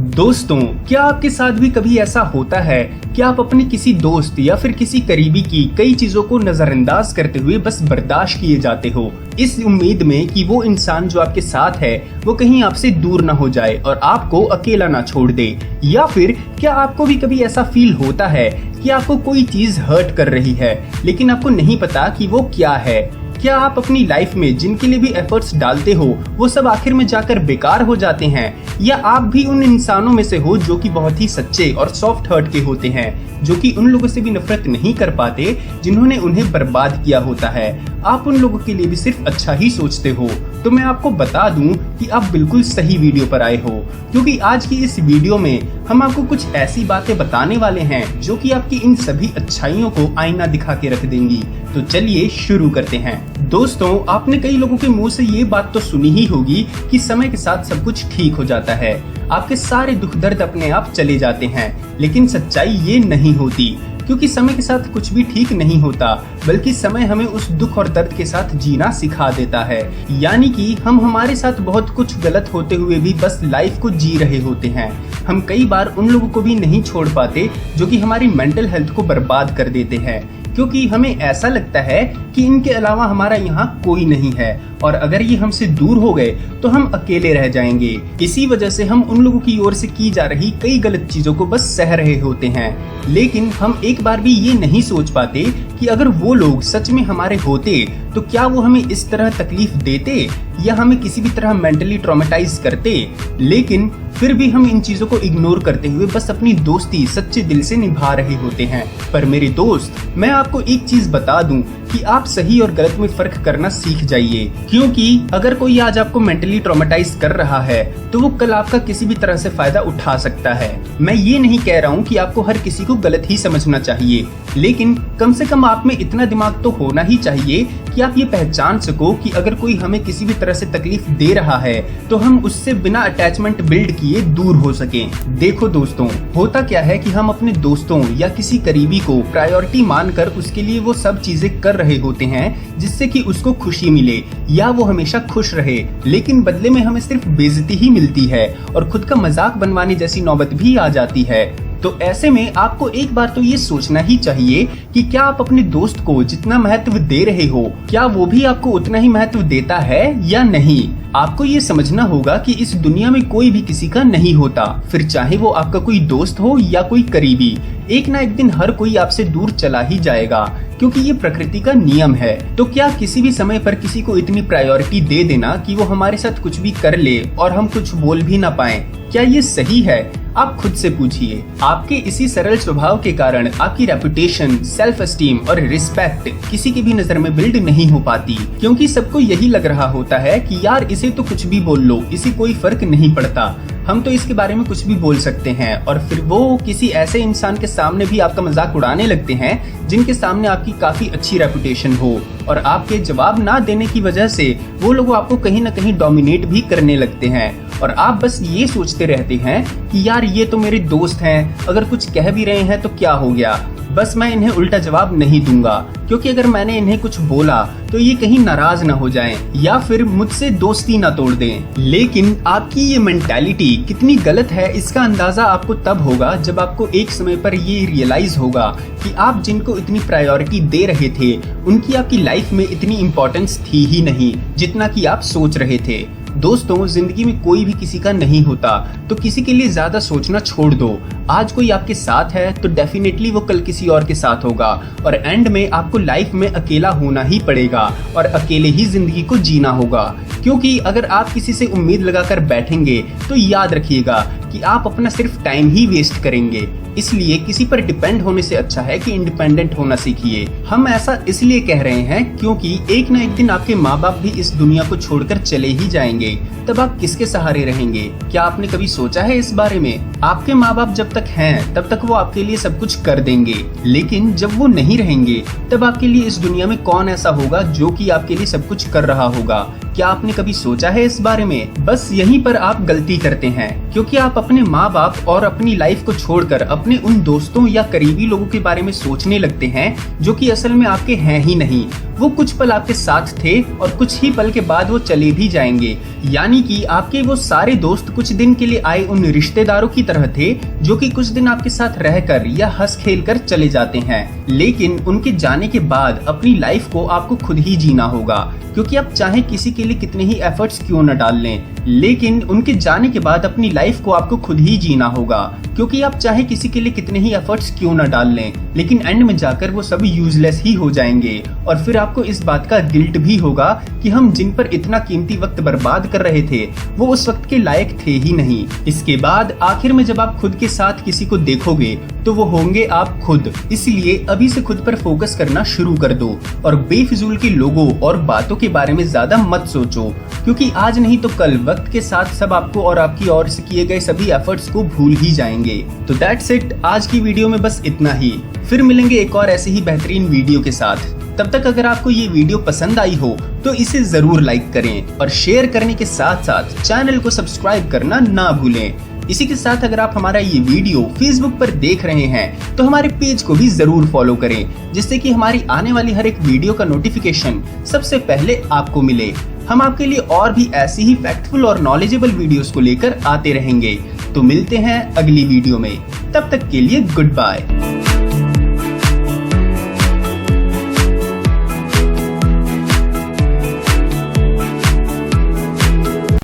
दोस्तों, क्या आपके साथ भी कभी ऐसा होता है कि आप अपने किसी दोस्त या फिर किसी करीबी की कई चीजों को नजरअंदाज करते हुए बस बर्दाश्त किए जाते हो, इस उम्मीद में कि वो इंसान जो आपके साथ है वो कहीं आपसे दूर ना हो जाए और आपको अकेला ना छोड़ दे। या फिर क्या आपको भी कभी ऐसा फील होता है कि आपको कोई चीज हर्ट कर रही है लेकिन आपको नहीं पता कि वो क्या है? क्या आप अपनी लाइफ में जिनके लिए भी एफर्ट्स डालते हो वो सब आखिर में जाकर बेकार हो जाते हैं? या आप भी उन इंसानों में से हो जो कि बहुत ही सच्चे और सॉफ्ट हार्ट के होते हैं, जो कि उन लोगों से भी नफरत नहीं कर पाते जिन्होंने उन्हें बर्बाद किया होता है? आप उन लोगों के लिए भी सिर्फ अच्छा ही सोचते हो। तो मैं आपको बता दूं कि आप बिल्कुल सही वीडियो पर आए हो, क्योंकि आज की इस वीडियो में हम आपको कुछ ऐसी बातें बताने वाले हैं जो कि आपकी इन सभी अच्छाइयों को आईना दिखा के रख देंगी। तो चलिए शुरू करते हैं। दोस्तों, आपने कई लोगों के मुंह से ये बात तो सुनी ही होगी कि समय के साथ सब कुछ ठीक हो जाता है, आपके सारे दुख दर्द अपने आप चले जाते हैं। लेकिन सच्चाई ये नहीं होती, क्योंकि समय के साथ कुछ भी ठीक नहीं होता, बल्कि समय हमें उस दुख और दर्द के साथ जीना सिखा देता है। यानी कि हम हमारे साथ बहुत कुछ गलत होते हुए भी बस लाइफ को जी रहे होते हैं। हम कई बार उन लोगों को भी नहीं छोड़ पाते जो कि हमारी मेंटल हेल्थ को बर्बाद कर देते हैं, क्योंकि हमें ऐसा लगता है कि इनके अलावा हमारा यहाँ कोई नहीं है और अगर ये हमसे दूर हो गए तो हम अकेले रह जाएंगे। इसी वजह से हम उन लोगों की ओर से की जा रही कई गलत चीजों को बस सह रहे होते हैं। लेकिन हम एक बार भी ये नहीं सोच पाते कि अगर वो लोग सच में हमारे होते तो क्या वो हमें इस तरह तकलीफ देते या हमें किसी भी तरह मेंटली ट्रॉमेटाइज करते। लेकिन फिर भी हम इन चीजों को इग्नोर करते हुए बस अपनी दोस्ती सच्चे दिल से निभा रहे होते हैं। पर मेरे दोस्त, मैं आपको एक चीज बता दूं कि आप सही और गलत में फर्क करना सीख जाइए, क्योंकि अगर कोई आज आपको मेंटली ट्रॉमेटाइज कर रहा है तो वो कल आपका किसी भी तरह से फायदा उठा सकता है। मैं ये नहीं कह रहा हूँ कि आपको हर किसी को गलत ही समझना चाहिए, लेकिन कम से कम आप में इतना दिमाग तो होना ही चाहिए कि आप ये पहचान सको कि अगर कोई हमें किसी भी तरह से तकलीफ दे रहा है तो हम उससे बिना अटैचमेंट बिल्ड किए दूर हो सकें। देखो दोस्तों, होता क्या है कि हम अपने दोस्तों या किसी करीबी को प्रायोरिटी मानकर उसके लिए वो सब चीजें कर रहे होते हैं जिससे कि उसको खुशी मिले या वो हमेशा खुश रहे, लेकिन बदले में हमें सिर्फ बेइज्जती ही मिलती है और खुद का मजाक बनवाने जैसी नौबत भी आ जाती है। तो ऐसे में आपको एक बार तो ये सोचना ही चाहिए कि क्या आप अपने दोस्त को जितना महत्व दे रहे हो, क्या वो भी आपको उतना ही महत्व देता है या नहीं। आपको ये समझना होगा कि इस दुनिया में कोई भी किसी का नहीं होता, फिर चाहे वो आपका कोई दोस्त हो या कोई करीबी। एक ना एक दिन हर कोई आपसे दूर चला ही जाएगा, क्योंकि ये प्रकृति का नियम है। तो क्या किसी भी समय पर किसी को इतनी प्रायोरिटी दे देना कि वो हमारे साथ कुछ भी कर ले और हम कुछ बोल भी ना पाए, क्या ये सही है? आप खुद से पूछिए। आपके इसी सरल स्वभाव के कारण आपकी रेपुटेशन, सेल्फ एस्टीम और रिस्पेक्ट किसी की भी नजर में बिल्ड नहीं हो पाती, क्योंकि सबको यही लग रहा होता है कि यार इसे तो कुछ भी बोल लो, इसे कोई फर्क नहीं पड़ता, हम तो इसके बारे में कुछ भी बोल सकते हैं। और फिर वो किसी ऐसे इंसान के सामने भी आपका मजाक उड़ाने लगते हैं जिनके सामने आपकी काफी अच्छी रेपुटेशन हो, और आपके जवाब ना देने की वजह से वो लोग आपको कहीं ना कहीं डोमिनेट भी करने लगते हैं। और आप बस ये सोचते रहते हैं कि यार ये तो मेरे दोस्त हैं, अगर कुछ कह भी रहे हैं तो क्या हो गया, बस मैं इन्हें उल्टा जवाब नहीं दूंगा, क्योंकि अगर मैंने इन्हें कुछ बोला तो ये कहीं नाराज ना हो जाएं या फिर मुझसे दोस्ती ना तोड़ दें। लेकिन आपकी ये मेंटालिटी कितनी गलत है इसका अंदाजा आपको तब होगा जब आपको एक समय पर ये रियलाइज होगा कि आप जिनको इतनी प्रायोरिटी दे रहे थे उनकी आपकी लाइफ में इतनी इम्पोर्टेंस थी ही नहीं जितना कि आप सोच रहे थे। दोस्तों, जिंदगी में कोई भी किसी का नहीं होता, तो किसी के लिए ज्यादा सोचना छोड़ दो। आज कोई आपके साथ है तो डेफिनेटली वो कल किसी और के साथ होगा, और एंड में आपको लाइफ में अकेला होना ही पड़ेगा और अकेले ही जिंदगी को जीना होगा। क्योंकि अगर आप किसी से उम्मीद लगाकर बैठेंगे तो याद रखिएगा कि आप अपना सिर्फ टाइम ही वेस्ट करेंगे। इसलिए किसी पर डिपेंड होने से अच्छा है कि इंडिपेंडेंट होना सीखिए। हम ऐसा इसलिए कह रहे हैं क्योंकि एक ना एक दिन आपके माँ बाप भी इस दुनिया को छोड़कर चले ही जाएंगे, तब आप किसके सहारे रहेंगे? क्या आपने कभी सोचा है इस बारे में? आपके माँ बाप जब तक हैं तब तक वो आपके लिए सब कुछ कर देंगे, लेकिन जब वो नहीं रहेंगे तब आपके लिए इस दुनिया में कौन ऐसा होगा जो कि आपके लिए सब कुछ कर रहा होगा? क्या आपने कभी सोचा है इस बारे में? बस यहीं पर आप गलती करते हैं, क्योंकि आप अपने माँ बाप और अपनी लाइफ को छोड़कर अपने उन दोस्तों या करीबी लोगों के बारे में सोचने लगते हैं जो कि असल में आपके हैं ही नहीं। वो कुछ पल आपके साथ थे और कुछ ही पल के बाद वो चले भी जाएंगे। यानी कि आपके वो सारे दोस्त कुछ दिन के लिए आए उन रिश्तेदारों की तरह थे जो कि कुछ दिन आपके साथ रहकर या हंस खेल कर चले जाते हैं, लेकिन उनके जाने के बाद अपनी लाइफ को आपको खुद ही जीना होगा। क्योंकि आप चाहे किसी के लिए कितने ही एफर्ट्स क्यों न डाल लें, लेकिन उनके जाने के बाद अपनी लाइफ को आपको खुद ही जीना होगा। क्योंकि आप चाहे किसी के लिए कितने ही एफर्ट्स क्यों न डाल लें, लेकिन एंड में जाकर वो सब यूजलेस ही हो जाएंगे और फिर आपको इस बात का गिल्ट भी होगा कि हम जिन पर इतना कीमती वक्त बर्बाद कर रहे थे वो उस वक्त के लायक थे ही नहीं। इसके बाद आखिर में जब आप खुद के साथ किसी को देखोगे तो वो होंगे आप खुद। इसलिए अभी से खुद पर फोकस करना शुरू कर दो और बेफिजूल के लोगों और बातों के बारे में ज्यादा मत सोचो, क्योंकि आज नहीं तो कल वक्त के साथ सब आपको और आपकी ओर से किए गए सभी एफर्ट्स को भूल ही जाएंगे। तो दैट्स इट, आज की वीडियो में बस इतना ही। फिर मिलेंगे एक और ऐसे ही बेहतरीन वीडियो के साथ। तब तक अगर आपको ये वीडियो पसंद आई हो तो इसे जरूर लाइक करें और शेयर करने के साथ साथ चैनल को सब्सक्राइब करना ना भूलें। इसी के साथ अगर आप हमारा ये वीडियो फेसबुक पर देख रहे हैं तो हमारे पेज को भी जरूर फॉलो करें, जिससे कि हमारी आने वाली हर एक वीडियो का नोटिफिकेशन सबसे पहले आपको मिले। हम आपके लिए और भी ऐसी ही फैक्टफुल और नॉलेजेबल वीडियोस को लेकर आते रहेंगे। तो मिलते हैं अगली वीडियो में, तब तक के लिए गुड बाय।